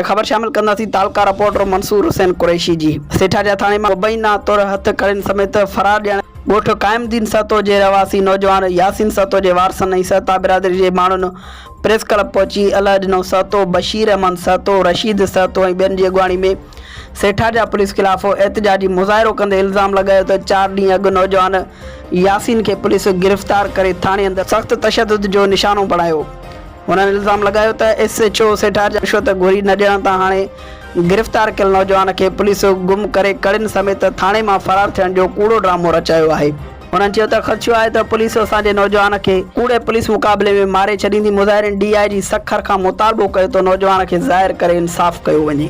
ख़बर शामिल कंदासीं तालका रिपोर्टर मंसूर हुसैन कुरैशी जी। सेठाजा थाणे में मुबैना तौर हथ करण समेत फरार ॼण ॻोठ काइमुद्दीन सतो जे रवासी नौजवान यासीन सतो जे वारसनि ऐं सता बिरादरी जे माण्हुनि प्रेस क्लब पहुची अलाह ॾिनो सतो, बशीर अहमद सतो, रशीद सतो ऐं ॿियनि जी अॻुवाणी में सेठाजा पुलिस खिलाफ़ एहतजाजी मुज़ाहिरो कंदे इल्ज़ाम लगायो त 4 ॾींहं अॻु नौजवान यासीन खे पुलिस गिरफ़्तार करे थाणे अंदरि सख़्त तशद्दुद जो निशानो बणायो। उन्हनि इल्ज़ाम लगायो त SHO सेठाजा रिश्वत घुरी न ॾियण तां हाणे गिरफ़्तार कयल नौजवान खे पुलिस गुम करे कड़िन समेत थाणे मां फरार थियण जो कूड़ो ड्रामो रचायो आहे। उन्हनि चयो त ख़दशो आहे त पुलिस असांजे नौजवान खे कूड़े पुलिस मुक़ाबले में मारे छॾींदी। मुज़ाहिरीन DIG सखर खां मुतालबो कयो त नौजवान खे ज़ाहिर करे इंसाफ़ कयो वञे।